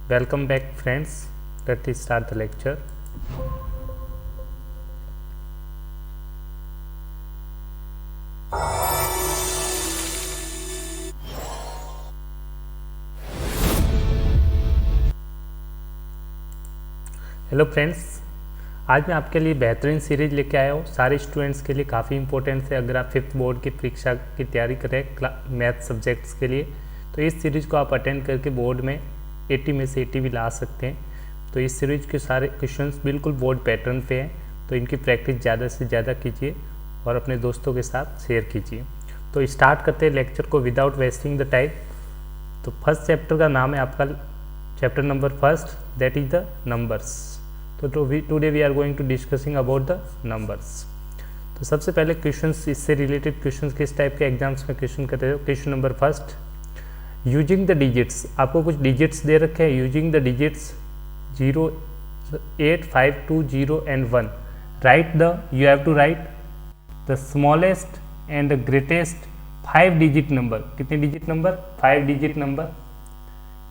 Welcome back friends. Let us start the lecture. Hello friends, आज मैं आपके लिए बेहतरीन सीरीज लेके आया हूँ। सारे स्टूडेंट्स के लिए काफ़ी इंपॉर्टेंट है। अगर आप 5th बोर्ड की परीक्षा की तैयारी करें मैथ सब्जेक्ट्स के लिए, तो इस सीरीज़ को आप अटेंड करके बोर्ड में 80 में से 80 भी ला सकते हैं। तो इस सीरीज़ के सारे क्वेश्चंस बिल्कुल बोर्ड पैटर्न पे हैं, तो इनकी प्रैक्टिस ज़्यादा से ज़्यादा कीजिए और अपने दोस्तों के साथ शेयर कीजिए। तो स्टार्ट करते हैं लेक्चर को विदाउट वेस्टिंग द टाइम। तो फर्स्ट चैप्टर का नाम है आपका chapter number first, that is the numbers. तो today we are going to discussing about the numbers. तो सबसे पहले क्वेश्चंस, इससे रिलेटेड क्वेश्चंस किस टाइप के एग्जाम्स में क्वेश्चन करते हो। Question number first, using the digits, आपको कुछ डिजिट्स दे रखे हैं। Using the digits 0, 8, 5, 2, 0 and 1, right the, you have to write the smallest and the greatest 5 digit number. कितने digit number? 5 digit number.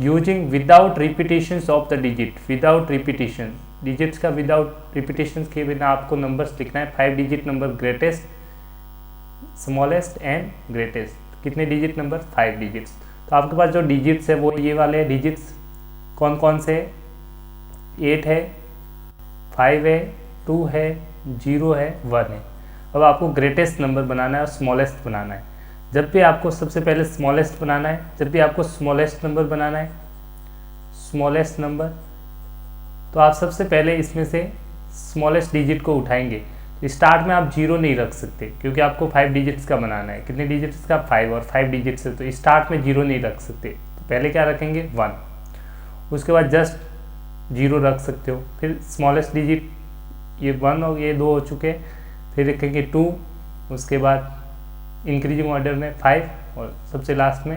Using without repetitions of the digit, without repetition, digits का without repetition के बिना आपको numbers लिखना है। 5 digit number, greatest, smallest and greatest. कितने digit number? 5 digits. तो आपके पास जो डिजिट्स है वो ये वाले डिजिट्स कौन कौन से? 8 है, 5 है, 2 है, 0 है, 1 है। अब आपको ग्रेटेस्ट नंबर बनाना है और स्मॉलेस्ट बनाना है। जब भी आपको सबसे पहले स्मॉलेस्ट बनाना है, जब भी आपको स्मॉलेस्ट नंबर बनाना है, स्मॉलेस्ट नंबर, तो आप सबसे पहले इसमें से स्मॉलेस्ट डिजिट को उठाएंगे। स्टार्ट में आप 0 नहीं रख सकते क्योंकि आपको 5 डिजिट्स का बनाना है। कितने डिजिट्स का? 5, और 5 डिजिट्स है तो स्टार्ट में 0 नहीं रख सकते। तो पहले क्या रखेंगे? 1। उसके बाद जस्ट 0 रख सकते हो। फिर स्मॉलेस्ट डिजिट ये 1 और ये 2 हो चुके। फिर रखेंगे 2, उसके बाद इंक्रीजिंग ऑर्डर में 5 और सबसे लास्ट में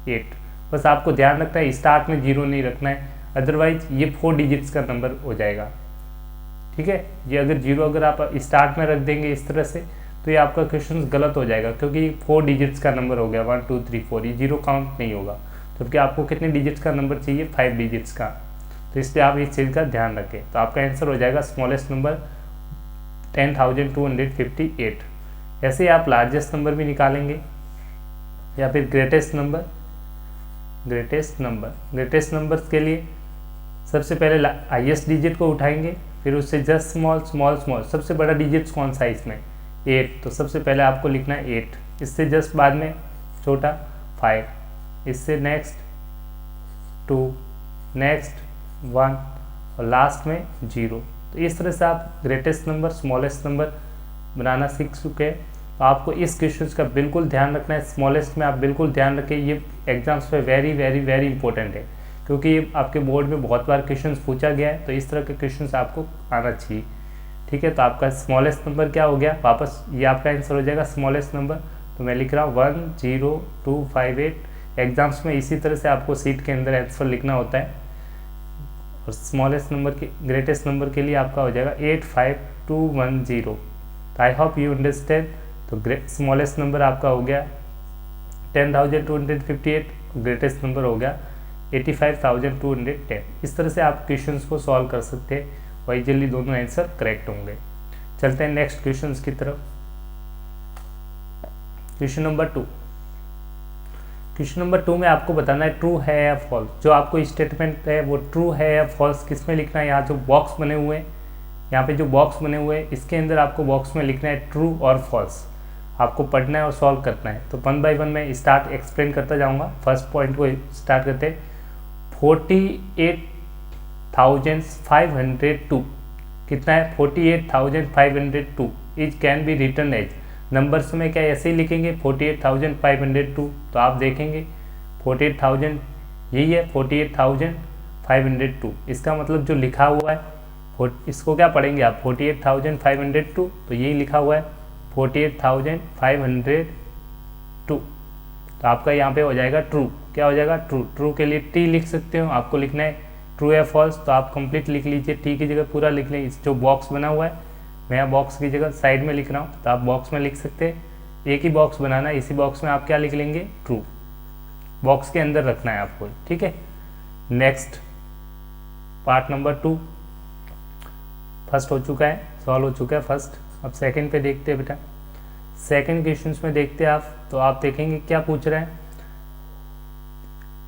8। बस आपको ध्यान रखना है स्टार्ट में 0 नहीं रखना है, अदरवाइज ये 4 डिजिट्स का नंबर हो जाएगा। ठीक है, ये अगर 0 अगर आप स्टार्ट में रख देंगे इस तरह से तो ये आपका क्वेश्चन गलत हो जाएगा क्योंकि 4 डिजिट्स का नंबर हो गया। 1 2 3 4, ये 0 काउंट नहीं होगा। जबकि आपको कितने डिजिट्स का नंबर चाहिए? 5 डिजिट्स का। तो इसलिए आप इस चीज़ का ध्यान रखें। तो आपका आंसर हो जाएगा स्मॉलेस्ट नंबर 10,258। ऐसे ही आप लार्जेस्ट नंबर भी निकालेंगे या फिर ग्रेटेस्ट नंबर। ग्रेटेस्ट नंबर्स के लिए सबसे पहले हाईएस्ट डिजिट को उठाएंगे, फिर उससे जस्ट स्मॉल स्मॉल स्मॉल। सबसे बड़ा डिजिट कौन सा है इसमें? 8। तो सबसे पहले आपको लिखना है 8, इससे जस्ट बाद में छोटा 5, इससे नेक्स्ट 2, नेक्स्ट 1 और लास्ट में 0। तो इस तरह से आप ग्रेटेस्ट नंबर, स्मॉलेस्ट नंबर बनाना सीख चुके हैं। तो आपको इस क्वेश्चंस का बिल्कुल ध्यान रखना है। स्मॉलेस्ट में आप बिल्कुल ध्यान रखें, ये एग्जाम्स पे वेरी वेरी वेरी इंपॉर्टेंट है क्योंकि ये आपके बोर्ड में बहुत बार क्वेश्चंस पूछा गया है। तो इस तरह के क्वेश्चंस आपको आना चाहिए। ठीक है, तो आपका स्मॉलेस्ट नंबर क्या हो गया? वापस ये आपका आंसर हो जाएगा स्मॉलेस्ट नंबर। तो मैं लिख रहा हूँ 1 0 2 5 8। एग्जाम्स में इसी तरह से आपको सीट के अंदर आंसर लिखना होता है। और स्मॉलेस्ट नंबर के, ग्रेटेस्ट नंबर के लिए आपका हो जाएगा 8 5 2 1 0। तो आई होप यू अंडरस्टैंड। तो स्मॉलेस्ट नंबर आपका हो गया 10,258, ग्रेटेस्ट नंबर हो गया 85,210। इस तरह से आप क्वेश्चंस को सॉल्व कर सकते हैं और इजीली दोनों आंसर करेक्ट होंगे। चलते हैं नेक्स्ट क्वेश्चंस की तरफ। Question number 2। क्वेश्चन नंबर 2 में आपको बताना है ट्रू है या फॉल्स। जो आपको स्टेटमेंट है वो ट्रू है या फॉल्स किस में लिखना है। यहाँ जो बॉक्स बने हुए हैं, यहाँ पे जो बॉक्स बने हुए हैं, इसके अंदर आपको बॉक्स में लिखना है ट्रू और फॉल्स। आपको पढ़ना है और सॉल्व करना है। तो 1 बाय 1 मैं स्टार्ट एक्सप्लेन करता जाऊँगा। फर्स्ट पॉइंट को स्टार्ट करते हैं। 48,502 कितना है? 48,502 is can be return as. Numbers में क्या ऐसे ही लिखेंगे 48,502। तो आप देखेंगे 48,000 यही है, 48,502। इसका मतलब जो लिखा हुआ है इसको क्या पढ़ेंगे आप? 48,502। तो यही लिखा हुआ है 48,502। तो आपका यहाँ पे हो जाएगा ट्रू। क्या हो जाएगा? ट्रू। ट्रू के लिए टी लिख सकते हो। आपको लिखना है ट्रू या फॉल्स, तो आप कंप्लीट लिख लीजिए। टी की जगह पूरा लिख लें। जो बॉक्स बना हुआ है, मैं यहाँ बॉक्स की जगह साइड में लिख रहा हूँ, तो आप बॉक्स में लिख सकते हैं। एक ही बॉक्स बनाना है, इसी बॉक्स में आप क्या लिख लेंगे? ट्रू। बॉक्स के अंदर रखना है आपको। ठीक है, नेक्स्ट पार्ट नंबर 2 फर्स्ट हो चुका है, सॉल्व हो चुका है फर्स्ट। अब सेकंड पे देखते हैं बेटा। सेकंड क्वेश्चंस में देखते हैं आप, तो आप देखेंगे क्या पूछ रहे हैं,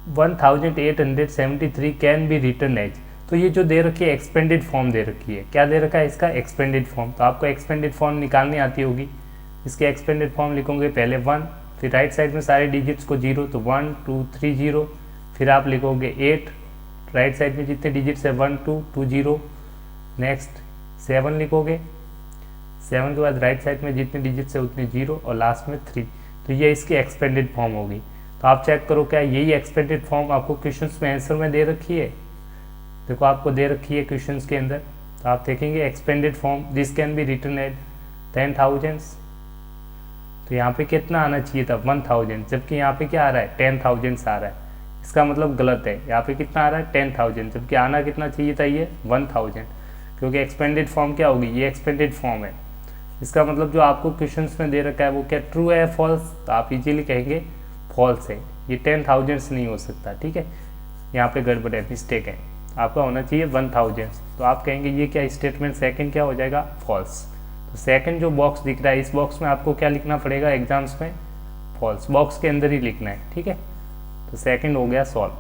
1873 कैन बी रिटन एज। तो ये जो दे रखी है एक्सपेंडेड फॉर्म दे रखी है, क्या दे रखा है इसका, एक्सपेंडेड फॉर्म। तो आपको एक्सपेंडेड फॉर्म निकालनी आती होगी। इसके एक्सपेंडेड फॉर्म लिखोगे पहले 1, फिर राइट साइड में सारे डिजिट्स को 0, तो 1 2 3 0, फिर आप लिखोगे 8, राइट साइड में जितने डिजिट्स है 1 2 2 0, नेक्स्ट 7 लिखोगे, 7 के बाद राइट साइड में जितने डिजिट्स है उतने 0 और लास्ट में 3। तो ये इसकी एक्सपेंडेड फॉर्म होगी। तो आप चेक करो क्या यही एक्सपेंडेड फॉर्म आपको क्वेश्चंस में आंसर में दे रखी है। देखो आपको दे रखी है क्वेश्चंस के अंदर, तो आप देखेंगे expanded form this can be written at 10,000। तो यहाँ पे कितना आना चाहिए था 1000, जबकि यहाँ पे क्या आ रहा है 10,000 आ रहा है। इसका मतलब गलत है, यहाँ पे कितना आ रहा है 10,000, जबकि आना कितना चाहिए था ये 1000, क्योंकि एक्सपेंडेड फॉर्म क्या होगी, ये एक्सपेंडेड फॉर्म है। इसका मतलब जो आपको क्वेश्चंस में दे रखा है वो क्या ट्रू है फॉल्स, तो आप इजीली कहेंगे फॉल्स है, ये 10,000 नहीं हो सकता। ठीक है, यहाँ पे गड़बड़ है, मिस्टेक है, आपका होना चाहिए 1000। तो आप कहेंगे ये क्या स्टेटमेंट सेकंड क्या हो जाएगा, फॉल्स। तो सेकंड जो बॉक्स दिख रहा है इस बॉक्स में आपको क्या लिखना पड़ेगा एग्जाम्स में, फॉल्स, बॉक्स के अंदर ही लिखना है। ठीक है, तो सेकंड हो गया सॉल्व।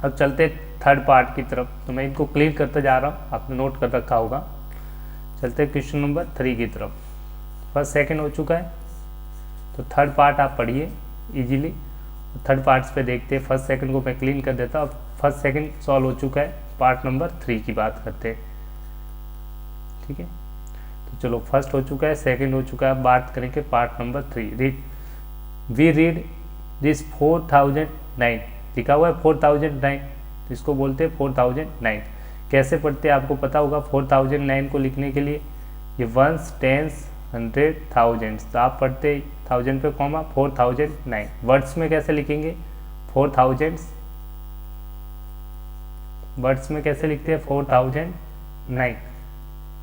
अब चलते थर्ड पार्ट की तरफ, तो मैं इनको क्लियर करते जा रहा हूँ, आपने नोट कर रखा होगा। चलते क्वेश्चन नंबर 3 की तरफ। फर्स्ट सेकंड हो चुका है, तो थर्ड पार्ट आप पढ़िए इजीली। थर्ड पार्ट्स पे देखते हैं, फर्स्ट सेकंड को मैं क्लीन कर देता हूँ। अब फर्स्ट सेकंड सॉल्व हो चुका है, पार्ट नंबर 3 की बात करते हैं। ठीक है, तो चलो फर्स्ट हो चुका है, सेकंड हो चुका है, अब बात करेंगे part number 3। We read this 4009, लिखा हुआ है 4009, इसको बोलते हैं 4009। कैसे पढ़ते हैं आपको पता होगा, 4009 को लिखने के लिए ये वंस, टेंस, 100, थाउजेंड्स, तो आप पढ़ते 1000 पे कॉमा 4009। वर्ड्स में कैसे लिखेंगे 4000, वर्ड्स में कैसे लिखते हैं 4009,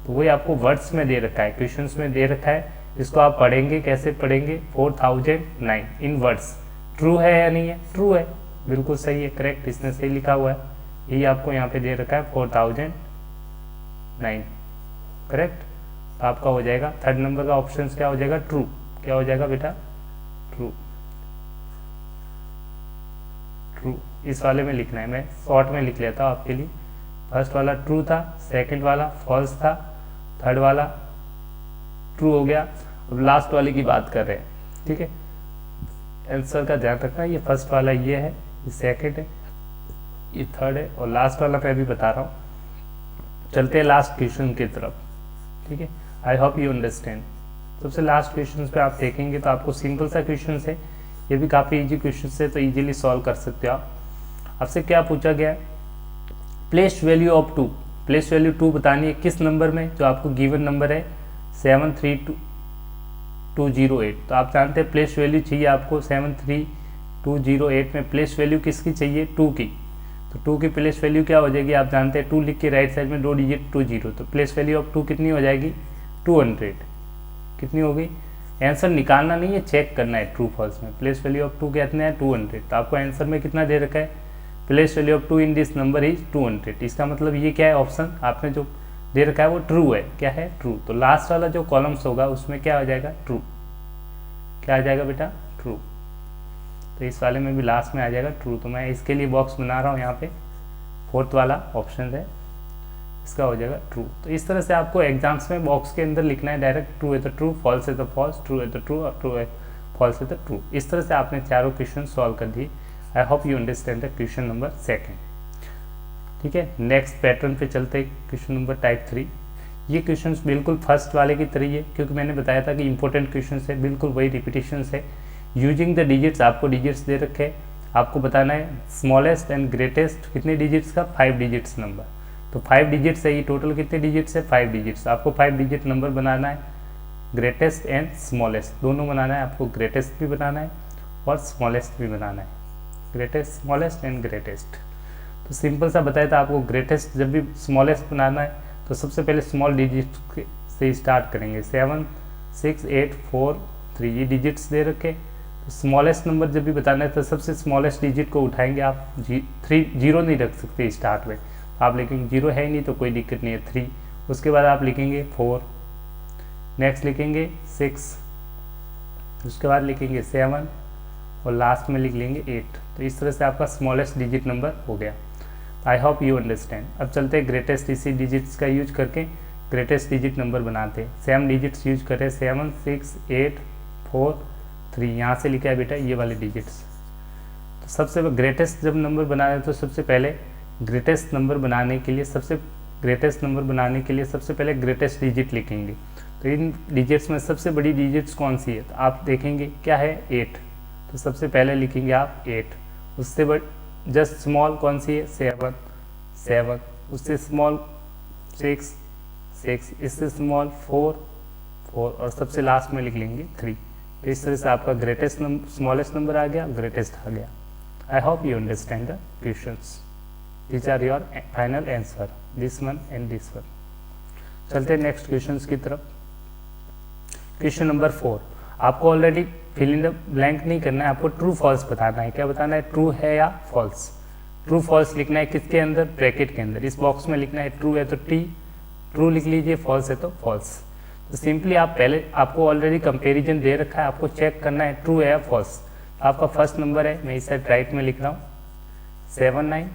तो वही आपको वर्ड्स में दे रखा है, क्वेश्चंस में दे रखा है। इसको आप पढ़ेंगे, कैसे पढ़ेंगे 4009 इन वर्ड्स। ट्रू है या नहीं है, ट्रू है, बिल्कुल सही है, करेक्ट, इसने सही लिखा हुआ है, यही आपको यहाँ पे दे रखा है 4009, करेक्ट। तो आपका हो जाएगा थर्ड नंबर का ऑप्शन क्या हो जाएगा, ट्रू। क्या हो जाएगा बेटा, ट्रू, ट्रू। इस वाले में लिखना है, मैं शॉर्ट में लिख लेता हूँ आपके लिए। फर्स्ट वाला ट्रू था, सेकंड वाला फॉल्स था, थर्ड वाला ट्रू हो गया। अब लास्ट वाले की बात कर रहे हैं। ठीक है, आंसर का ध्यान रखना, ये फर्स्ट वाला ये है, ये सेकंड है, ये थर्ड है, और लास्ट वाला मैं भी बता रहा हूँ। चलते हैं लास्ट क्वेश्चन की तरफ। ठीक है, आई होप यू अंडरस्टैंड। सबसे लास्ट क्वेश्चन पे आप देखेंगे तो आपको सिंपल सा क्वेश्चन है, ये भी काफ़ी इजी क्वेश्चन है, तो इजीली सॉल्व कर सकते हो आप। आपसे क्या पूछा गया है, place value of 2, place value 2 बतानी है किस नंबर में, जो आपको गिवन नंबर है 73208। तो आप जानते हैं प्लेस वैल्यू चाहिए आपको 73208 में प्लेस वैल्यू किसकी चाहिए, 2 की। तो 2 की प्लेस वैल्यू क्या हो जाएगी, आप जानते हैं 2 लिख के राइट साइड में 2 डिजिट 20, तो प्लेस वैल्यू ऑफ 2 कितनी हो जाएगी 200। कितनी होगी, आंसर निकालना नहीं है, चेक करना है ट्रू फॉल्स में। प्लेस वैल्यू ऑफ 2 कितना है 200, तो आपको आंसर में कितना दे रखा है, place value of 2 in this number is 200। इसका मतलब ये क्या है, ऑप्शन आपने जो दे रखा है वो ट्रू है, क्या है ट्रू। तो लास्ट वाला जो कॉलम्स होगा उसमें क्या आ जाएगा, ट्रू। क्या आ जाएगा बेटा, ट्रू। तो इस वाले में भी लास्ट में आ जाएगा ट्रू। तो मैं इसके लिए बॉक्स बना रहा हूँ यहाँ पे, फोर्थ वाला ऑप्शन है, इसका हो जाएगा ट्रू। तो इस तरह से आपको एग्जाम्स में बॉक्स के अंदर लिखना है डायरेक्ट, ट्रू है तो ट्रू, फॉल्स है तो फॉल्स, ट्रू है तो ट्रू, और ट्रू है फॉल्स है तो ट्रू। इस तरह से आपने चारों क्वेश्चन सॉल्व कर दिए। आई hope you understand the question number 2। ठीक है, नेक्स्ट पैटर्न पे चलते हैं, क्वेश्चन नंबर टाइप 3। ये क्वेश्चन बिल्कुल फर्स्ट वाले की तरह ही है, क्योंकि मैंने बताया था कि इंपॉर्टेंट क्वेश्चन है, बिल्कुल वही रिपीटिशन है। यूजिंग द डिजिट्स, आपको डिजिट्स दे रखे हैं, आपको बताना है स्मॉलेस्ट एंड ग्रेटेस्ट कितने डिजिट्स का, 5 डिजिट्स नंबर। तो 5 डिजिट्स है, ये टोटल कितने डिजिट्स है 5 डिजिट्स। आपको 5 डिजिट नंबर बनाना है, ग्रेटेस्ट एंड स्मॉलेस्ट दोनों बनाना है, आपको ग्रेटेस्ट भी बनाना है और स्मॉलेस्ट भी बनाना है, ग्रेटेस्ट, स्मॉलेस्ट एंड ग्रेटेस्ट। तो सिंपल सा बताया था आपको, ग्रेटेस्ट जब भी स्मॉलेस्ट बनाना है तो सबसे पहले स्मॉल डिजिट से स्टार्ट करेंगे, 7 6 8 4 3 ये डिजिट्स दे रखे। तो स्मॉलेस्ट नंबर जब भी बताना है तो सबसे स्मॉलेस्ट डिजिट को उठाएंगे आप, 3 0 नहीं रख सकते स्टार्ट में, आप लिखेंगे 0 है ही नहीं तो कोई दिक्कत नहीं है 3, उसके बाद आप लिखेंगे 4, नेक्स्ट लिखेंगे 6, उसके बाद लिखेंगे 7 और लास्ट में लिख लेंगे 8। तो इस तरह से आपका स्मॉलेस्ट डिजिट नंबर हो गया। आई होप यू अंडरस्टैंड। अब चलते हैं ग्रेटेस्ट इसी डिजिट्स का यूज करके ग्रेटेस्ट डिजिट नंबर बनाते हैं। सेम डिजिट्स यूज करें 7 6 8 4 3, यहाँ से लिखा है बेटा ये वाले डिजिट्स। तो सबसे ग्रेटेस्ट जब नंबर बना रहे तो सबसे पहले ग्रेटेस्ट नंबर बनाने के लिए सबसे पहले ग्रेटेस्ट डिजिट लिखेंगे। तो इन डिजिट्स में सबसे बड़ी डिजिट्स कौन सी है, तो आप देखेंगे क्या है 8, तो सबसे पहले लिखेंगे आप 8। उससे जस्ट स्मॉल कौन सी है 7 7, उससे स्मॉल 6 6, इससे स्मॉल 4 4 और सबसे लास्ट में लिख लेंगे 3। तो इस तरह से आपका ग्रेटेस्ट स्मॉलेस्ट नंबर आ गया, ग्रेटेस्ट आ गया। आई hope you understand the questions. These are your final answer, this one and this one। चलते हैं नेक्स्ट क्वेश्चंस की तरफ। क्वेश्चन नंबर 4, आपको already fill in the blank नहीं करना है, आपको ट्रू फॉल्स बताना है। क्या बताना है, ट्रू है या फॉल्स। ट्रू फॉल्स लिखना है किसके अंदर, ब्रैकेट के अंदर। इस बॉक्स में लिखना है ट्रू है तो टी ट्रू लिख लीजिए, फॉल्स है तो फॉल्स। तो सिंपली आप पहले, आपको ऑलरेडी कंपेरिजन दे रखा है, आपको चेक करना है ट्रू है या फॉल्स। आपका फर्स्ट नंबर है, मैं इस साइड राइट में लिख रहा हूँ 7 9,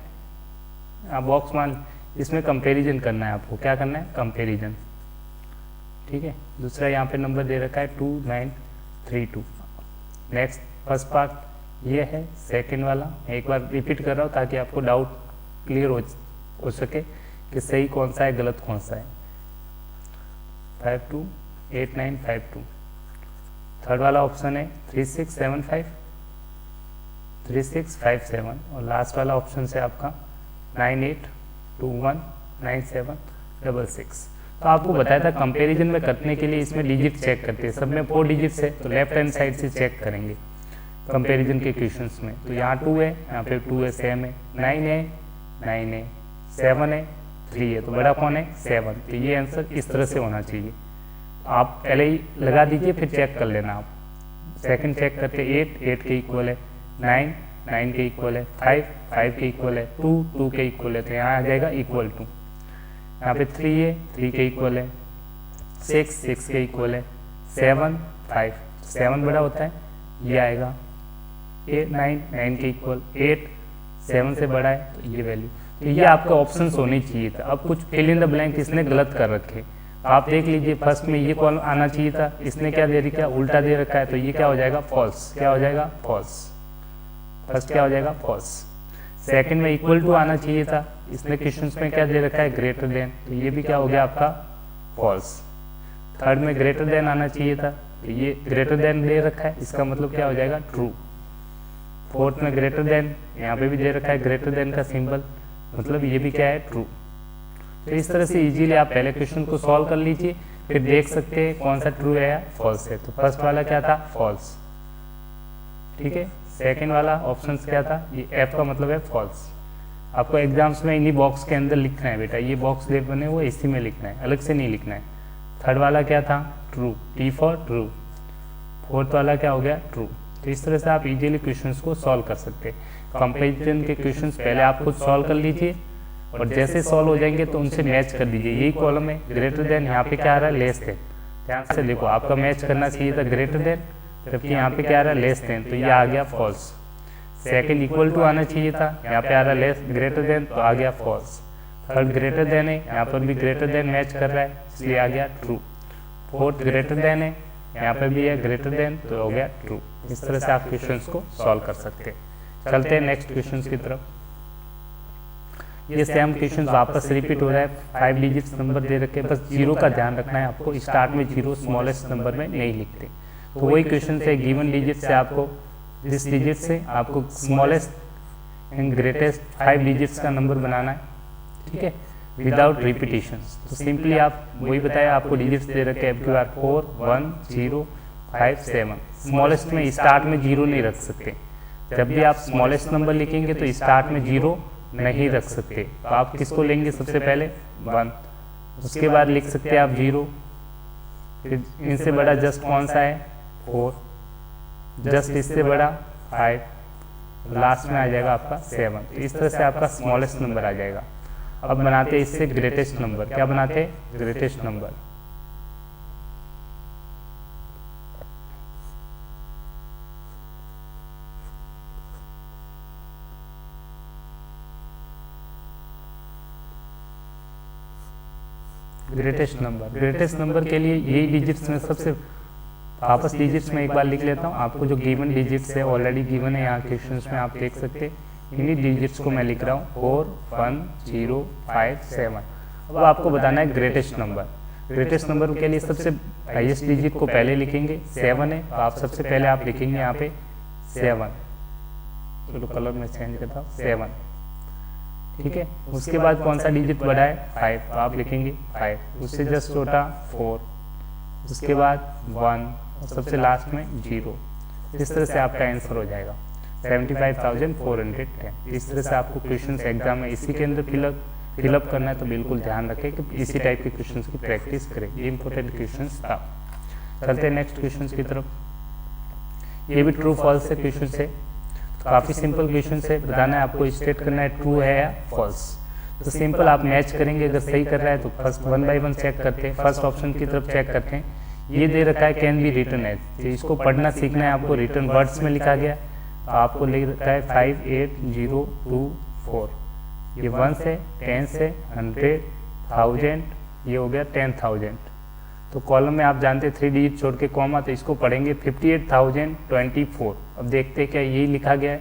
आप बॉक्स मान, इसमें कंपैरिजन करना है आपको। क्या करना है, कंपैरिजन, ठीक है। दूसरा यहाँ पे नंबर दे रखा है 2 9 3 2। नेक्स्ट फर्स्ट पार्ट ये है, सेकंड वाला एक बार रिपीट कर रहा हूँ ताकि आपको डाउट क्लियर हो सके कि सही कौन सा है, गलत कौन सा है। 5 2 8 9 5 2। थर्ड वाला ऑप्शन है 3 6 7 5 3 6 5 7 और लास्ट वाला ऑप्शन है आपका 9 8 2 1 9 7 6 6। तो आपको बताया था कंपैरिजन में करने के लिए इसमें डिजिट चेक करते हैं, सब में 4 डिजिट्स है तो लेफ्ट हैंड साइड से चेक करेंगे कंपैरिजन के क्वेश्चंस में। तो यहाँ 2 है, यहाँ पे 2 है, सेम है, 9 है 9 है, 7 है 3 है, तो बड़ा कौन है 7। तो ये आंसर इस तरह से होना चाहिए। आप पहले ही लगा दीजिए फिर चेक कर लेना। आप सेकंड चेक करते 8 के इक्वल है, 9 के इक्वल है, 5 के इक्वल है, 2 के इक्वल है, तो यहाँ आ जाएगा इक्वल टू। यहाँ पे 3 है, 3 के इक्वल है, 6 के इक्वल है, 7 5, 7 बड़ा होता है, ये आएगा 8 9 के इक्वल, 8 7 से बड़ा है तो ये वैल्यू। तो ये आपका ऑप्शन होनी चाहिए था। अब कुछ फिल इन द ब्लैंक इसने गलत कर रखे, आप देख लीजिए फर्स्ट में ये कॉलम आना चाहिए था, इसने क्या दे रखा है, उल्टा दे रखा है, तो ये क्या हो जाएगा फॉल्स। क्या हो जाएगा फॉल्स। फर्स्ट क्या हो जाएगा फॉल्स। सेकंड में इक्वल टू आना चाहिए था, इसने क्वेश्चंस में क्या दे रखा है ग्रेटर देन, तो ये भी क्या हो गया आपका फॉल्स। थर्ड में ग्रेटर देन आना चाहिए था, तो ये ग्रेटर देन दे रखा है, इसका मतलब क्या हो जाएगा ट्रू। फोर्थ में ग्रेटर देन, यहाँ पे भी दे रखा है ग्रेटर देन का सिंबल, मतलब ये भी क्या है ट्रू। तो इस तरह से इजीली आप पहले क्वेश्चन को सॉल्व कर लीजिए, फिर देख सकते हैं कौन सा ट्रू है या फॉल्स है। तो फर्स्ट वाला क्या था फॉल्स, ठीक है। सेकंड वाला ऑप्शन क्या था, ये एफ का मतलब है फॉल्स। आपको एग्जाम्स में इन्हीं बॉक्स के अंदर लिखना है बेटा, ये बॉक्स दे बने हुए इसी में लिखना है, अलग से नहीं लिखना है। थर्ड वाला क्या था true, T for true. Fourth वाला क्या हो गया ट्रू। तो इस तरह से आप इजीली क्वेश्चंस को सॉल्व कर सकते हैं। कंपैरिजन के क्वेश्चंस पहले आप खुद सॉल्व कर लीजिए और जैसे सॉल्व हो जाएंगे तो उनसे मैच कर दीजिए। यही कॉलम है ग्रेटर देन, यहाँ पे क्या आ रहा है लेस देन। ध्यान से देखो, आपका मैच करना चाहिए था ग्रेटर देन, जबकि यहाँ पे क्या आ रहा है लेस देन, तो ये आ गया फॉल्स। सेकंड इक्वल टू आना चाहिए था, यहाँ पे आ रहा है लेस ग्रेटर देन, तो आ गया फॉल्स। थर्ड ग्रेटर देन है, यहाँ पर भी ग्रेटर देन मैच कर रहा है, इसलिए आ गया ट्रू। फोर्थ ग्रेटर देन है, यहाँ पे भी है ग्रेटर देन, तो हो गया ट्रू। इस तरह से आप क्वेश्चंस को सॉल्व कर सकते हैं। चलते हैं नेक्स्ट क्वेश्चंस की तरफ। ये सेम क्वेश्चन वापस रिपीट हो रहा है, 5 डिजिट्स नंबर दे रखे, बस जीरो का ध्यान रखना है आपको, स्टार्ट में जीरो स्मॉलेस्ट नंबर में नहीं लिखते। तो वही क्वेश्चन से गिवन डिजिट से आपको, जिस डिजिट से आपको स्मॉलेस्ट एंड ग्रेटेस्ट 5 डिजिट्स का नंबर बनाना है, ठीक है, विदाउट रिपीटिशंस। तो सिंपली आप वही बताया, आपको डिजिट्स दे रखे हैं FQR 4 1 0 5 7। स्मॉलेस्ट में स्टार्ट में जीरो नहीं रख सकते, जब भी आप स्मॉलेस्ट नंबर लिखेंगे तो स्टार्ट में जीरो नहीं रख सकते। तो आप किसको लेंगे सबसे पहले 1, उसके बाद लिख सकते हैं आप 0, फिर इनसे बड़ा जस्ट कौन सा है 4, जस्ट इससे बड़ा 5, लास्ट में आ जाएगा आपका 7। तो इस तरह से आपका स्मॉलेस्ट नंबर आ जाएगा। अब बनाते हैं इससे ग्रेटेस्ट नंबर। क्या बनाते हैं? Greatest number. ग्रेटेस्ट नंबर के लिए यही डिजिट्स में सबसे वापस डिजिट्स में एक बार लिख लेता हूँ। आपको जो गिवन डिजिट्स है ऑलरेडी गिवन है यहाँ क्वेश्चंस में, आप देख सकते हैं। इन्हीं डिजिट्स को मैं लिख रहा हूँ 4 1 0 5 7। अब आपको बताना है ग्रेटेस्ट नंबर। ग्रेटेस्ट नंबर के लिए सबसे हाईएस्ट डिजिट को पहले लिखेंगे, 7 है तो आप सबसे पहले आप लिखेंगे यहाँ पे 7। चलो कलर में चेंज करता हूँ, 7, ठीक है। उसके बाद कौन सा डिजिट बड़ा है? 5, तो आप लिखेंगे 5। उससे जस्ट छोटा 4, उसके बाद 1 और सबसे लास्ट में 0। इस तरह से आपका आंसर हो जाएगा 75,410। इस तरह से आपको क्वेश्चंस एग्जाम में इसी के अंदर फिलअप करना है, तो बिल्कुल ध्यान रखें कि इसी टाइप के क्वेश्चंस की प्रैक्टिस करें। ये इंपॉर्टेंट क्वेश्चंस था। चलते हैं नेक्स्ट क्वेश्चंस की तरफ। ये भी ट्रू फॉल्स से क्वेश्चन है, काफ़ी सिंपल क्वेश्चन है। बताना है आपको, स्टेट करना है ट्रू है या फॉल्स। तो सिंपल आप मैच करेंगे, अगर सही कर रहा है तो फर्स्ट 1 बाय 1 चेक करते हैं, फर्स्ट ऑप्शन की तरफ चेक करते हैं। ये दे रखा है कैन बी रिटन एज, तो इसको पढ़ना सीखना है आपको। रिटन वर्ड्स में लिखा गया तो आपको लिख रखा है 5 8 0 2 4। ये 1 है, 10 है, 100 1000, ये हो गया 10,000। तो कॉलम में आप जानते हैं 3 डिजिट छोड़ के कॉमा, तो इसको पढ़ेंगे 58,024। अब देखते हैं क्या यही लिखा गया है,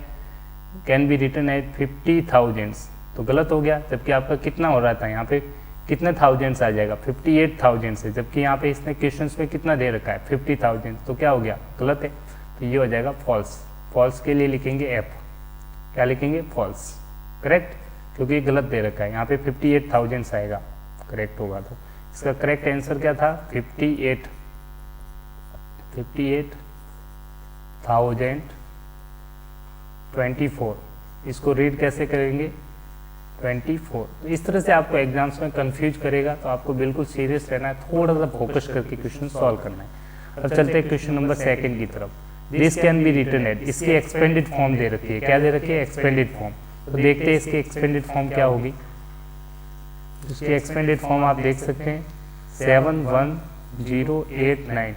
कैन बी रिटन एज 50,000, तो गलत हो गया। जबकि आपका कितना हो रहा था यहाँ पे, कितने थाउजेंड्स आ जाएगा 58,000 से, जबकि यहाँ पे इसने क्वेश्चंस में कितना दे रखा है 50,000, तो क्या हो गया? गलत है। तो ये हो जाएगा फॉल्स। फॉल्स के लिए लिखेंगे एफ। क्या लिखेंगे? फॉल्स। करेक्ट, क्योंकि ये गलत दे रखा है। यहाँ पे 58,000 आएगा, करेक्ट होगा। तो इसका करेक्ट आंसर क्या था? 58,024। इसको रीड कैसे करेंगे? 24। तो इस तरह से आपको एग्जाम्स में कंफ्यूज करेगा, तो आपको बिल्कुल सीरियस रहना है, थोड़ा सा फोकस करके क्वेश्चन सॉल्व करना है। अब चलते हैं क्वेश्चन नंबर 2 की तरफ। This can be written at, इसकी एक्सपेंडेड फॉर्म दे रखी है। क्या दे रखी है? Expanded form. तो देखते हैं इसकी एक्सपेंडेड फॉर्म क्या होगी। इसकी एक्सपेंडेड फॉर्म आप देख सकते हैं 71089।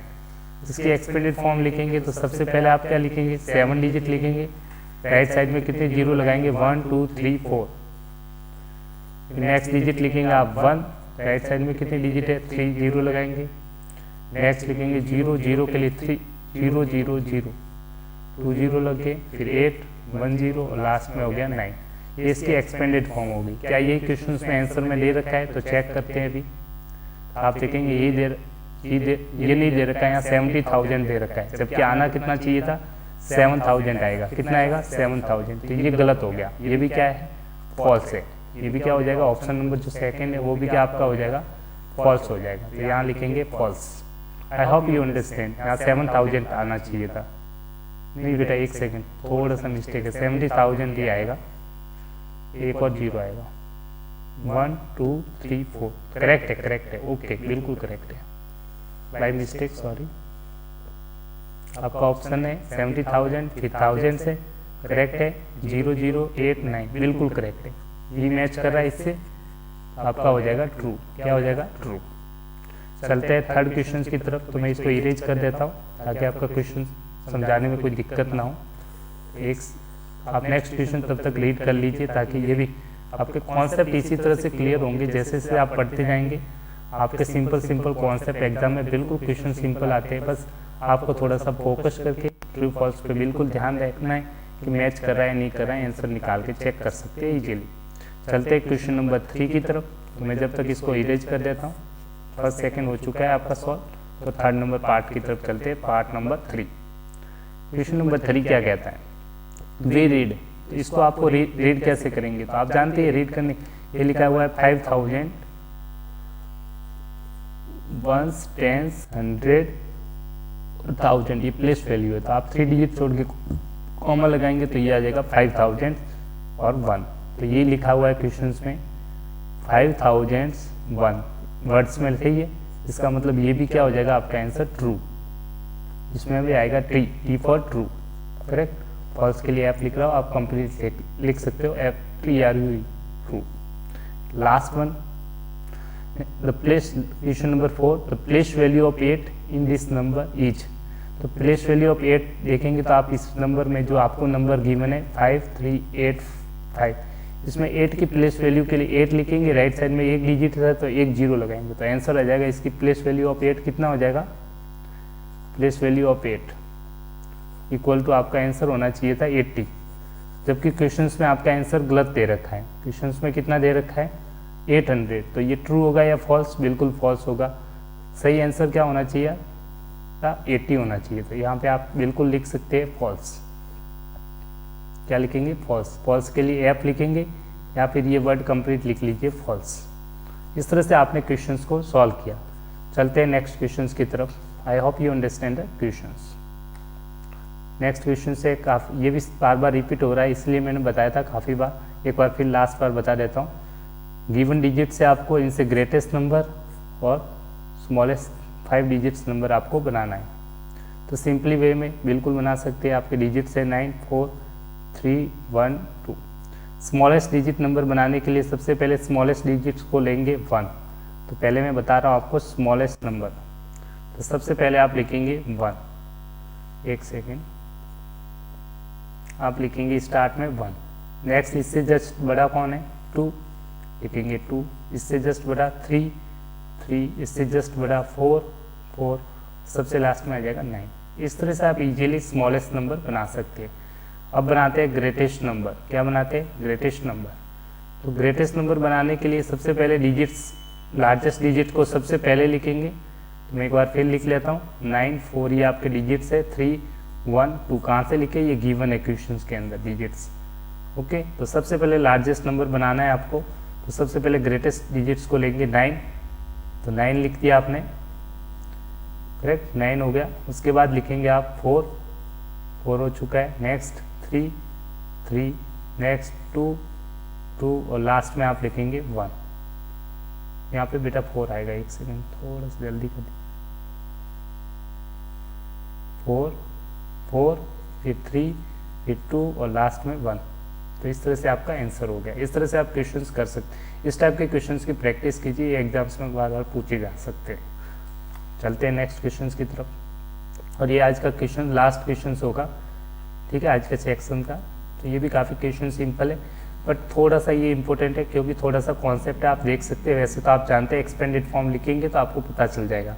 इसकी एक्सपेंडेड फॉर्म लिखेंगे तो सबसे पहले आप क्या लिखेंगे? 7 डिजिट लिखेंगे। राइट साइड में कितने जीरो लगाएंगे? 1 2 3 4। नेक्स्ट डिजिट लिखेंगे आप 1, राइट साइड में कितने डिजिट है? 3 जीरो लगाएंगे। नेक्स्ट लिखेंगे 0 0 के लिए 3 0 0 0 2 0 लगे, फिर 8 1 0 और लास्ट में हो गया 9। ये इसकी एक्सपेंडेड फॉर्म होगी। क्या ये क्वेश्चन में आंसर में दे रखा है? तो चेक करते हैं अभी। आप देखेंगे ये नहीं दे रखा है, यहाँ 70,000 दे रखा है, जबकि आना कितना चाहिए था? 7,000 आएगा। कितना आएगा? 7,000। तो ये गलत हो गया। ये भी क्या है? फॉल्स है। ये भी क्या हो जाएगा? ऑप्शन नंबर जो 2 है वो भी क्या आपका हो जाएगा? फॉल्स हो जाएगा। तो यहाँ लिखेंगे false. I hope you understand. यहाँ 7,000 आना चाहिए था। नहीं बेटा, 1 सेकेंड, थोड़ा सा मिस्टेक है। 70,000 ही आएगा, एक और 0 आएगा। 1 2 3 4। करेक्ट है, करेक्ट है, ओके, बिल्कुल करेक्ट है। By mistake, sorry. आपका ऑप्शन है 70,000 फिर 1000 से, करेक्ट है। 0 0 8 9 बिल्कुल करेक्ट है। ये मैच कर रहा है इससे, आपका हो जाएगा ट्रू। क्या हो जाएगा? ट्रू। चलते हैं 3rd क्वेश्चन की तरफ। तो मैं इसको इरेज कर देता हूँ ताकि आपका क्वेश्चन समझाने में कोई दिक्कत ना हो। आप नेक्स्ट क्वेश्चन तब तक रीड कर लीजिए, ताकि ये भी आपके कॉन्सेप्ट इसी तरह से क्लियर होंगे। जैसे जैसे आप पढ़ते जाएंगे आपके सिंपल कॉन्सेप्ट एग्जाम में बिल्कुल क्वेश्चन सिंपल आते हैं। बस आपको थोड़ा सा फोकस करके ट्रू फॉल्स पे बिल्कुल ध्यान रखना है कि मैच कर रहा है नहीं कर रहा है, आंसर निकाल के चेक कर सकते हैं इजीली। चलते हैं क्वेश्चन नंबर 3 की तरफ। तो मैं जब तक इसको इरेज कर देता हूँ। फर्स्ट 2nd हो चुका है आपका सॉल्व, तो 3rd नंबर पार्ट की तरफ चलते हैं, पार्ट नंबर 3। क्वेश्चन नंबर 3 क्या कहता है? We read. तो इसको आपको रीड कैसे करेंगे? तो आप जानते हैं रीड करने, ये लिखा हुआ है 5,000 1s 10s 100 और 1000, ये प्लेस वैल्यू है। तो आप 3 डिजिट छोड़ के कॉमा लगाएंगे तो ये आ जाएगा 5,000 और 1। तो ये लिखा हुआ है क्वेश्चन में 5,001 वर्ड्स में लिखिए। इसका मतलब ये भी क्या हो जाएगा? आपका आंसर ट्रू। इसमें भी आएगा T for true, correct. False के लिए आप लिख रहा हो, आप कंप्लीट लिख सकते हो TRU true. Last one the place, question number 4, the place value of 8 in this number is. तो प्लेस वैल्यू ऑफ 8 देखेंगे तो आप इस नंबर में जो आपको नंबर गिवन है 5385, इसमें 8 की प्लेस वैल्यू के लिए 8 लिखेंगे, राइट साइड में एक डिजिट है तो एक जीरो लगाएंगे, तो आंसर आ जाएगा इसकी प्लेस वैल्यू ऑफ 8 कितना हो जाएगा, place value of 8 equal to आपका आंसर होना चाहिए था 80, जबकि क्वेश्चंस में आपका आंसर गलत दे रखा है। क्वेश्चंस में कितना दे रखा है 800, तो ये ट्रू होगा या फॉल्स, बिल्कुल फॉल्स होगा। सही आंसर क्या होना चाहिए था 80 होना चाहिए, तो यहाँ पे आप बिल्कुल लिख सकते हैं फॉल्स। क्या लिखेंगे फॉल्स, फॉल्स के लिए एफ लिखेंगे या फिर ये वर्ड कंप्लीट लिख लीजिए फॉल्स। इस तरह से आपने क्वेश्चंस को सॉल्व किया। चलते हैं नेक्स्ट क्वेश्चंस की तरफ। आई hope you understand the questions. Next question से काफ़ी, ये भी बार बार रिपीट हो रहा है इसलिए मैंने बताया था काफ़ी बार, एक बार फिर लास्ट बार बता देता हूँ। गिवन डिजिट से आपको इनसे ग्रेटेस्ट नंबर और स्मॉलेस्ट 5 डिजिट्स नंबर आपको बनाना है। तो सिंपली वे में बिल्कुल बना सकते हैं। आपके डिजिट्स है 9 4 3 1 2। स्मॉलेस्ट डिजिट नंबर बनाने के लिए सबसे पहले स्मॉलेस्ट डिजिट्स को लेंगे 1। तो पहले मैं बता रहा हूँ आपको स्मॉलेस्ट नंबर, तो सबसे पहले आप लिखेंगे 1। एक सेकेंड, आप लिखेंगे स्टार्ट में 1। नेक्स्ट इससे जस्ट बड़ा कौन है 2, लिखेंगे 2। इससे जस्ट बड़ा 3 3, इससे जस्ट बड़ा 4 4, सबसे लास्ट में आ जाएगा 9। इस तरह से आप इजीली स्मॉलेस्ट नंबर बना सकते हैं। अब बनाते हैं ग्रेटेस्ट नंबर। क्या बनाते हैं ग्रेटेस्ट नंबर। तो ग्रेटेस्ट नंबर बनाने के लिए सबसे पहले डिजिट्स, लार्जेस्ट डिजिट को सबसे पहले लिखेंगे। तो मैं एक बार फिर लिख लेता हूँ 9 4, ये आपके डिजिट्स है, 3 1 2। कहाँ से लिखे, ये गिवन है क्वेश्चंस के अंदर डिजिट्स। ओके, तो सबसे पहले लार्जेस्ट नंबर बनाना है आपको, तो सबसे पहले ग्रेटेस्ट डिजिट्स को लेंगे 9। तो 9 लिख दिया आपने, करेक्ट 9 हो गया। उसके बाद लिखेंगे आप 4 4 हो चुका है। नेक्स्ट 3 3, नेक्स्ट 2 2 और लास्ट में आप लिखेंगे 1। यहाँ पे बेटा 4 आएगा, एक सेकेंड थोड़ा सा जल्दी कर 4 4, फिर 3, फिर 2 और लास्ट में 1। तो इस तरह से आपका आंसर हो गया। इस तरह से आप क्वेश्चंस कर सकते हैं। इस टाइप के क्वेश्चंस की प्रैक्टिस कीजिए, एग्जाम्स में बार बार पूछे जा सकते हैं। चलते हैं नेक्स्ट क्वेश्चंस की तरफ, और ये आज का क्वेश्चन लास्ट क्वेश्चन होगा, ठीक है, आज के सेक्शन का। तो ये भी काफ़ी क्वेश्चन सिंपल है, बट थोड़ा सा ये इंपॉर्टेंट है क्योंकि थोड़ा सा कॉन्सेप्ट है, आप देख सकते हैं। वैसे तो आप जानते हैं एक्सपेंडेड फॉर्म लिखेंगे तो आपको पता चल जाएगा,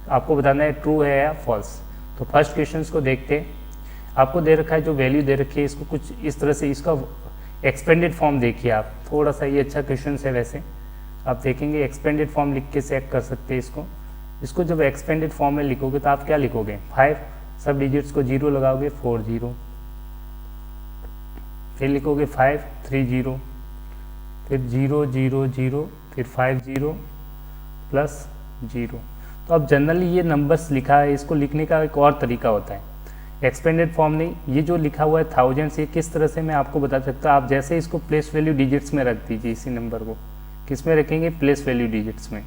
आपको बताना है ट्रू है या फॉल्स। तो फर्स्ट क्वेश्चन को देखते हैं। आपको दे रखा है जो वैल्यू दे रखी है, इसको कुछ इस तरह से, इसका एक्सपेंडेड फॉर्म देखिए आप। थोड़ा सा ये अच्छा क्वेश्चन है, वैसे आप देखेंगे एक्सपेंडेड फॉर्म लिख के चेक कर सकते हैं इसको जब एक्सपेंडेड फॉर्म में लिखोगे तो आप क्या लिखोगे 5, सब डिजिट्स को 0 लगाओगे 4 0, फिर लिखोगे 5 3 0, फिर 0 0 0, फिर 5 0 प्लस 0। तो अब जनरली ये नंबर्स लिखा है, इसको लिखने का एक और तरीका होता है, एक्सपेंडेड फॉर्म नहीं। ये जो लिखा हुआ है थाउजेंड्स, ये किस तरह से मैं आपको बता सकता हूँ। आप जैसे इसको प्लेस वैल्यू डिजिट्स में रख दीजिए, इसी नंबर को किस में रखेंगे, प्लेस वैल्यू डिजिट्स में।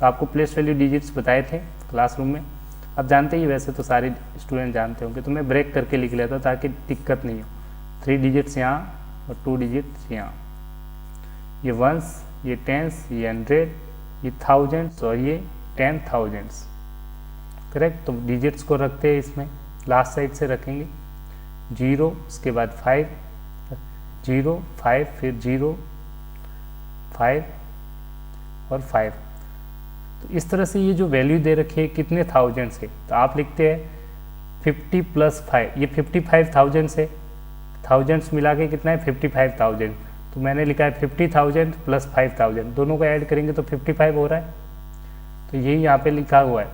तो आपको प्लेस वैल्यू डिजिट्स बताए थे क्लासरूम में, आप जानते ही, वैसे तो सारे स्टूडेंट जानते होंगे, तो मैं ब्रेक करके लिख लेता ताकि दिक्कत नहीं हो। 3 डिजिट्स यहाँ और 2 डिजिट्स यहाँ, ये वंस, ये टेंस, ये 100, ये थाउजेंड्स और ये 10,000s, करेक्ट। तो डिजिट्स को रखते हैं इसमें, लास्ट साइड से रखेंगे 0, उसके बाद 5 0 5, फिर 0 5 और 5। तो इस तरह से ये जो वैल्यू दे रखी है कितने थाउजेंड्स है, तो आप लिखते हैं 50 + 5, ये 55,000 है। थाउजेंड्स मिला के कितना है 55,000, तो मैंने लिखा है 50,000 + 5,000, दोनों को ऐड करेंगे तो 55 हो रहा है। तो यही यहाँ पे लिखा हुआ है।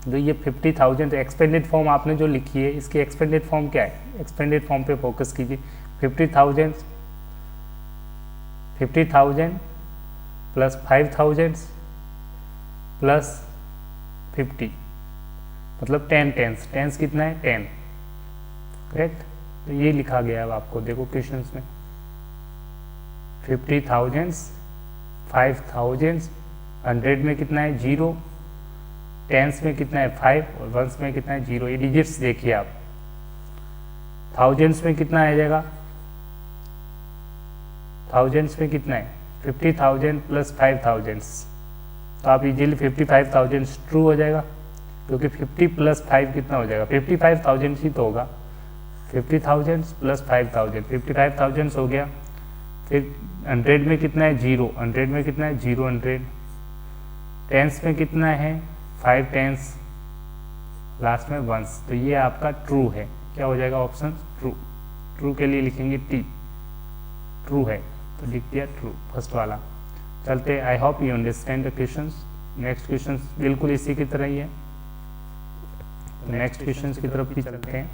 तो ये 50,000 एक्सपेंडेड फॉर्म आपने जो लिखी है, इसकी एक्सपेंडेड फॉर्म क्या है, एक्सपेंडेड फॉर्म पे फोकस कीजिए। 50,000 + 5,000 + 50, मतलब 10 टेंस। टेंस कितना है 10, करेक्ट। तो ये लिखा गया है आपको, देखो क्वेश्चंस में 50,000 5,000, 100 में कितना है 0, टेंस में कितना है 5 और वंस में कितना है 0। ये डिजिट्स देखिए आप। थाउजेंड्स में कितना आ जाएगा, थाउजेंड्स में कितना है 50,000 प्लस 5,000, तो आप इजीली 55,000 ट्रू हो जाएगा, क्योंकि 50 प्लस 5 कितना हो जाएगा, 55,000 ही तो होगा। 50,000 प्लस 5,000, 55,000 हो गया। फिर 100 में कितना है, 0, 100 में कितना है, 0, 100, टेंस में कितना है, 5 टेंस, लास्ट में वंस, तो ये आपका ट्रू है। क्या हो जाएगा ऑप्शन ट्रू। ट्रू के लिए लिखेंगे टी, ट्रू है तो लिख दिया ट्रू, फर्स्ट वाला। चलते, आई hope you understand the questions. Next questions बिल्कुल इसी की तरह ही है, नेक्स्ट क्वेश्चंस की तरफ भी चलते हैं।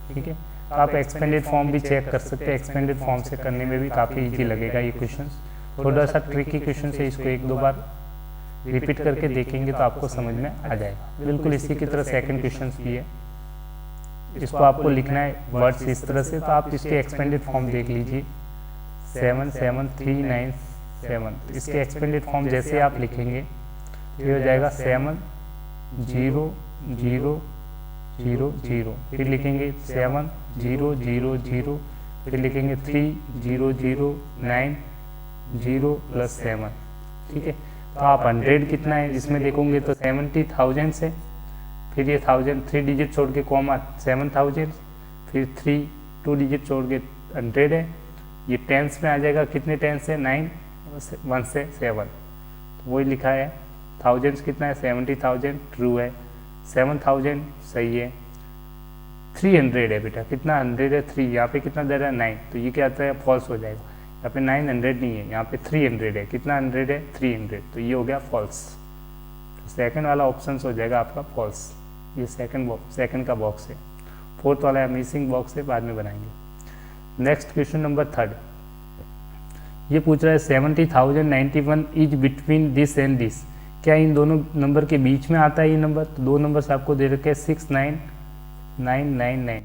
ठीक है, तो आप एक्सपेंडेड फॉर्म भी चेक कर सकते हैं, एक्सपेंडेड फॉर्म से करने में भी काफ़ी इजी लगेगा ये क्वेश्चंस। थोड़ा सा ट्रिकी क्वेश्चन है, इसको 1-2 बार रिपीट करके देखेंगे तो आपको समझ में आ जाएगा। बिल्कुल इसी की तरह सेकंड क्वेश्चन भी है, इसको आपको लिखना है वर्ड्स इस तरह से, तो आप इसके एक्सपेंडेड फॉर्म देख लीजिए, 77397, तो इसके एक्सपेंडेड फॉर्म जैसे आप लिखेंगे तो ये हो जाएगा 7 0 0 0 0, फिर लिखेंगे 7 0 0 0, फिर लिखेंगे 3 0 0 9 0 प्लस 7। ठीक है, तो आप 100 कितना है इसमें देखोगे तो 70,000 से, फिर ये 1000 3 डिजिट छोड़ के कॉमा 7000, फिर 3 2 डिजिट छोड़ के 100 है। ये टेंस में आ जाएगा, कितने टेंस है, 9, 1 से 7, तो वही लिखा है। थाउजेंड्स कितना है, 70,000 ट्रू है, 7,000 सही है। 300 है बेटा, कितना 100 है, 3, यहाँ पे कितना दे रहा है 9, तो ये क्या आता है फॉल्स हो जाएगा। यहाँ पे 900 नहीं है, यहाँ पे 300 है, कितना 100 है 300, तो ये हो गया फॉल्स। सेकंड वाला ऑप्शन हो जाएगा आपका फॉल्स। ये सेकंड का बॉक्स है। फोर्थ वाला मिसिंग बॉक्स है, बाद में बनाएंगे। नेक्स्ट क्वेश्चन नंबर 3, ये पूछ रहा है 70,091 is between this and this, क्या इन दोनों नंबर के बीच में आता है ये नंबर। तो दो नंबर से आपको दे रखे हैं 69999,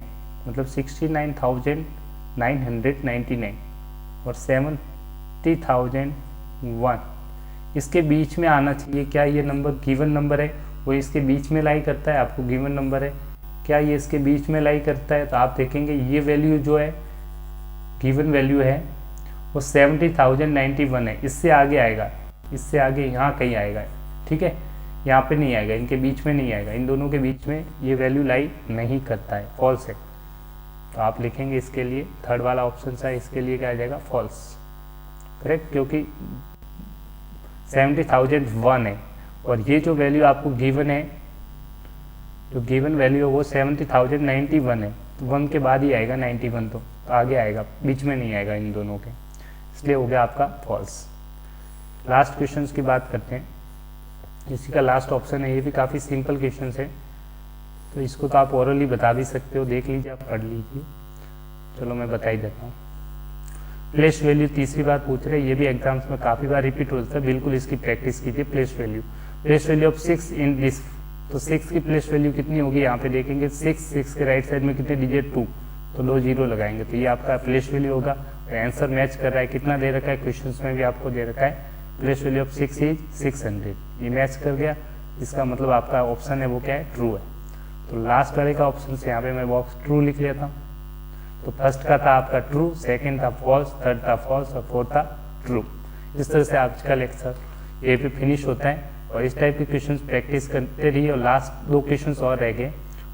मतलब 69,999 और 70,001, इसके बीच में आना चाहिए। क्या ये नंबर गिवन नंबर है, वो इसके बीच में लाई करता है, आपको गिवन नंबर है, क्या ये इसके बीच में लाई करता है। तो आप देखेंगे ये वैल्यू जो है गिवन वैल्यू है वो 70,091 है, इससे आगे आएगा, इससे आगे यहाँ कहीं आएगा। ठीक है, यहाँ पे नहीं आएगा, इनके बीच में नहीं आएगा, इन दोनों के बीच में ये वैल्यू लाई नहीं करता है, फॉल्स है। तो आप लिखेंगे इसके लिए थर्ड वाला ऑप्शन है, इसके लिए क्या आ जाएगा फॉल्स, करेक्ट, क्योंकि 70,001 है और ये जो वैल्यू आपको गिवन है, जो गिवन वैल्यू है वो 70,091 है, तो 1 के बाद ही आएगा 91, तो आगे आएगा, बीच में नहीं आएगा इन दोनों के, इसलिए हो गया आपका फॉल्स। लास्ट क्वेश्चंस की बात करते हैं, इसी का लास्ट ऑप्शन है, ये भी काफ़ी सिंपल क्वेश्चन है, तो इसको तो आप ओरली बता भी सकते हो, देख लीजिए, आप पढ़ लीजिए। चलो मैं बता ही देता हूँ। प्लेस वैल्यू तीसरी बार पूछ रहे हैं, ये भी एग्जाम्स में काफ़ी बार रिपीट होता है, बिल्कुल इसकी प्रैक्टिस कीजिए। Place value of 6 in this, तो 6 की प्लेस वैल्यू कितनी होगी, यहाँ पे देखेंगे 6 के राइट साइड में कितने डिजिट 2, तो 2 0 लगाएंगे, तो ये आपका प्लेस वैल्यू होगा। आंसर मैच कर रहा है, कितना दे रखा है क्वेश्चन में भी आपको दे रखा है, प्लेस वैल्यू ऑफ 6 इज 600, ये मैच कर गया, इसका मतलब आपका ऑप्शन है वो क्या है, ट्रू है। तो लास्ट वाले का ऑप्शन से यहाँ पे मैं बॉक्स ट्रू लिख लेता हूँ। तो फर्स्ट का था आपका ट्रू, सेकंड था फॉल्स, थर्ड था फॉल्स और फोर्थ था ट्रू। इस तरह से आज का लेक्चर ये भी फिनिश होता है, और इस टाइप के क्वेश्चंस प्रैक्टिस करते रहिए, और लास्ट 2 क्वेश्चंस और रह गए,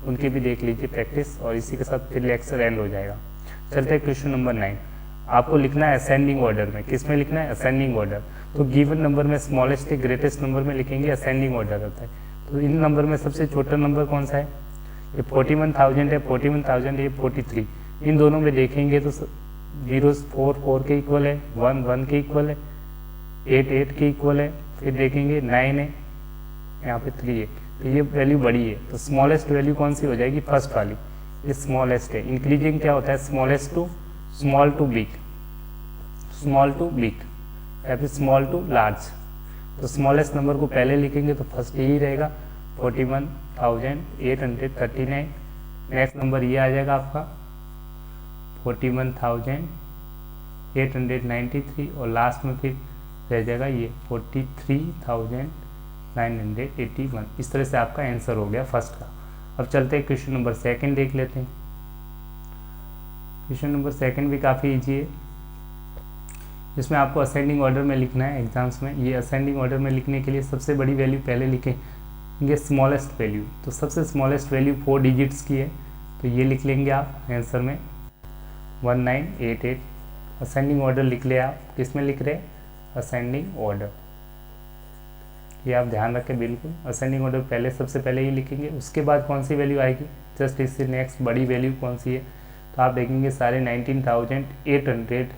उनकी भी देख लीजिए प्रैक्टिस, और इसी के साथ फिर लेक्चर एंड हो जाएगा। चलते हैं क्वेश्चन नंबर 9, आपको लिखना है असेंडिंग ऑर्डर में। किस में लिखना है, असेंडिंग ऑर्डर। तो गिवन नंबर में स्मॉलेस्ट से ग्रेटेस्ट नंबर में लिखेंगे, असेंडिंग ऑर्डर होता है। तो इन नंबर में सबसे छोटा नंबर कौन सा है, ये 41,000 है, 41,000 है, 43, इन दोनों में देखेंगे तो 0 4 4 के इक्वल है, 1 1 के इक्वल है, 8 8 के इक्वल है, फिर देखेंगे 9 है, यहाँ पे 3 है, तो ये वैल्यू बड़ी है, तो स्मॉलेस्ट वैल्यू कौन सी हो जाएगी, फर्स्ट वाली, ये स्मॉलेस्ट है। इंक्रीजिंग क्या होता है, smallest to small to big, small to big या फिर स्मॉल टू लार्ज। तो स्मॉलेस्ट नंबर को पहले लिखेंगे तो फर्स्ट यही रहेगा 41,839, नेक्स्ट नंबर ये आ जाएगा आपका 41,893 और लास्ट में फिर रह जाएगा ये 43,981। इस तरह से आपका आंसर हो गया फर्स्ट का। अब चलते हैं क्वेश्चन नंबर 2 देख लेते हैं। क्वेश्चन नंबर 2 भी काफ़ी ईजी है। जिसमें आपको असेंडिंग ऑर्डर में लिखना है एग्जाम्स में। ये असेंडिंग ऑर्डर में लिखने के लिए सबसे बड़ी वैल्यू पहले लिखेंगे स्मॉलेस्ट वैल्यू, तो सबसे स्मॉलेस्ट वैल्यू 4 डिजिट्स की है, तो ये लिख लेंगे आप आंसर में 1988। असेंडिंग ऑर्डर लिख ले आप, किस में लिख रहे हैं, असेंडिंग ऑर्डर, ये आप ध्यान रखें बिल्कुल। असेंडिंग ऑर्डर पहले सबसे पहले ये लिखेंगे, उसके बाद कौन सी वैल्यू आएगी, जस्ट इससे नेक्स्ट बड़ी वैल्यू कौन सी है, तो आप देखेंगे सारे 19,800,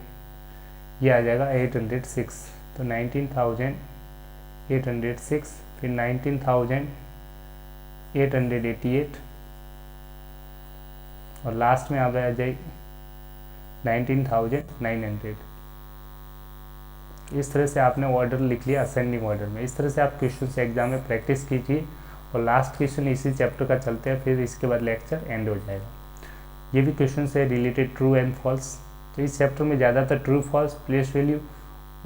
ये आ जाएगा 806, तो 19,806, फिर 19,888 और लास्ट में आ जाए 19,900। इस तरह से आपने ऑर्डर लिख लिया असेंडिंग ऑर्डर में। इस तरह से आप क्वेश्चन से एग्जाम में प्रैक्टिस कीजिए और लास्ट क्वेश्चन इसी चैप्टर का चलते हैं, फिर इसके बाद लेक्चर एंड हो जाएगा। ये भी क्वेश्चन है रिलेटेड ट्रू एंड फॉल्स, तो इस चैप्टर में ज़्यादातर ट्रू फॉल्स, प्लेस वैल्यू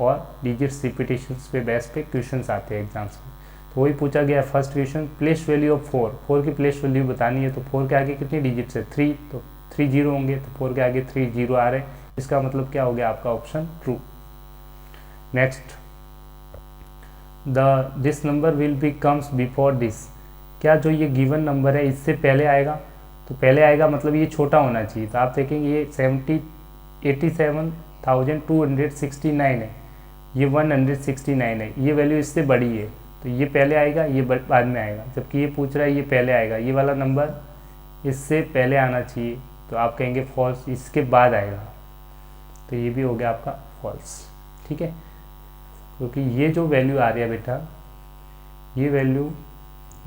और डिजिट्स रिपीटेशंस पे बेस पे क्वेश्चंस आते हैं एग्जाम्स में। तो वही पूछा गया first question, place value of 4 की प्लेस वैल्यू बतानी है, तो 4 के आगे कितनी डिजिट्स है 3, तो 3 जीरो होंगे, तो 4 के आगे 3 जीरो आ रहे हैं, इसका मतलब क्या हो गया आपका option true. Next, this number will be comes before this, क्या जो ये गिवन नंबर है इससे पहले आएगा, तो पहले आएगा मतलब ये छोटा होना चाहिए, तो आप देखेंगे ये 87,269 है, ये 169 है, ये वैल्यू इससे बड़ी है, तो ये पहले आएगा, ये बाद में आएगा, जबकि ये पूछ रहा है ये पहले आएगा, ये वाला नंबर इससे पहले आना चाहिए, तो आप कहेंगे फॉल्स, इसके बाद आएगा, तो ये भी हो गया आपका फॉल्स। ठीक है, क्योंकि ये जो वैल्यू आ रही है बेटा, ये वैल्यू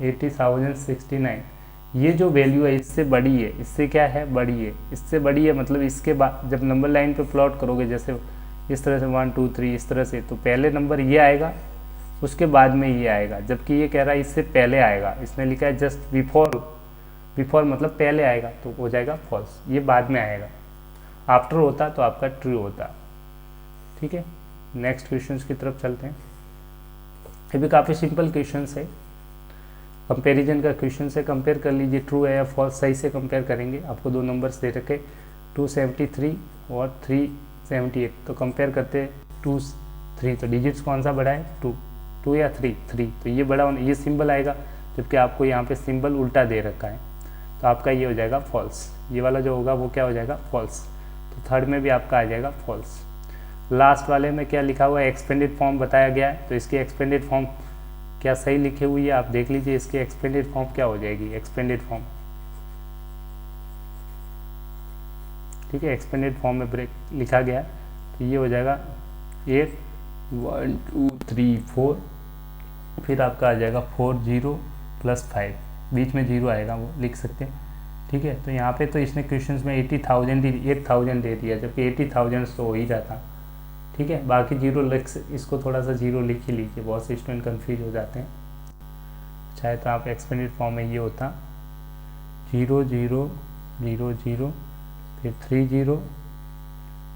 80,069, ये जो वैल्यू है इससे बड़ी है, इससे क्या है बड़ी है, इससे बड़ी है, मतलब इसके बाद जब नंबर लाइन पे प्लॉट करोगे जैसे इस तरह से 1 2 3 इस तरह से, तो पहले नंबर ये आएगा, उसके बाद में ये आएगा, जबकि ये कह रहा है इससे पहले आएगा, इसने लिखा है जस्ट बिफोर मतलब पहले आएगा, तो हो जाएगा फॉल्स, ये बाद में आएगा, आफ्टर होता तो आपका ट्रू होता। ठीक है, नेक्स्ट क्वेश्चंस की तरफ चलते हैं। ये भी काफ़ी सिंपल क्वेश्चंस है, कंपैरिजन का क्वेश्चन है, कंपेयर कर लीजिए ट्रू है या फॉल्स, सही से कंपेयर करेंगे। आपको दो नंबर्स दे रखे 273 और 378, तो कंपेयर करते 2 3, तो डिजिट्स कौन सा बड़ा है 2 या 3, तो ये बड़ा ये सिंबल आएगा, जबकि आपको यहाँ पे सिंबल उल्टा दे रखा है, तो आपका ये हो जाएगा फॉल्स, ये वाला जो होगा वो क्या हो जाएगा फॉल्स, तो थर्ड में भी आपका आ जाएगा फॉल्स। लास्ट वाले में क्या लिखा हुआ है एक्सपेंडेड फॉर्म बताया गया है, तो इसकी एक्सपेंडेड फॉर्म क्या सही लिखी हुई है आप देख लीजिए, इसकी एक्सपेंडेड फॉर्म क्या हो जाएगी, एक्सपेंडेड फॉर्म, ठीक है, एक्सपेंडेड फॉर्म में ब्रेक लिखा गया है, तो ये हो जाएगा 8 1 2 3 4, फिर आपका आ जाएगा 4 0 + 5, बीच में 0 आएगा वो लिख सकते हैं। ठीक है, तो यहाँ पे तो इसने क्वेश्चंस में 80,000 दे दिया, जबकि 80,000 तो हो ही जाता। ठीक है, बाकी 0 लिख, इसको थोड़ा सा 0 लिख ही लीजिए, बहुत से स्टूडेंट कंफ्यूज हो जाते हैं। चाहे तो आप एक्सपेंडेड फॉर्म में ये होता 0 0 0 0, फिर 3 0,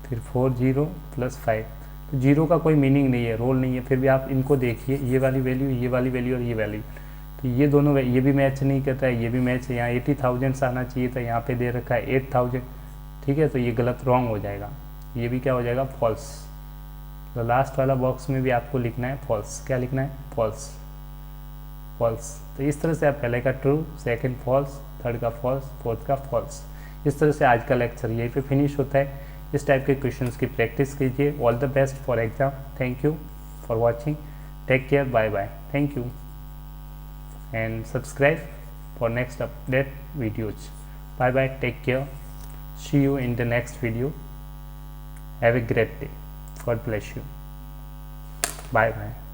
फिर 4 0 + 5, तो 0 का कोई मीनिंग नहीं है, रोल नहीं है, फिर भी आप इनको देखिए, ये वाली वैल्यू और ये वैल्यू, तो ये दोनों, ये भी मैच नहीं करता है, ये भी मैच है, यहाँ 80,000 आना चाहिए था, यहाँ पे दे रखा है 8,000। ठीक है, तो ये गलत रॉन्ग हो जाएगा, ये भी क्या हो जाएगा फॉल्स। तो लास्ट वाला बॉक्स में भी आपको लिखना है फॉल्स, क्या लिखना है फॉल्स। तो इस तरह से आप पहले का ट्रू, सेकंड फॉल्स, थर्ड का फॉल्स, फोर्थ का फॉल्स, इस तरह से आज का लेक्चर यहीं पे फिनिश होता है। इस टाइप के क्वेश्चंस की प्रैक्टिस कीजिए। All the best for exam. Thank you for watching, take care, bye bye, thank you and subscribe for next update videos. Bye bye, take care, see you in the next video. Have a great day, God bless you, bye bye.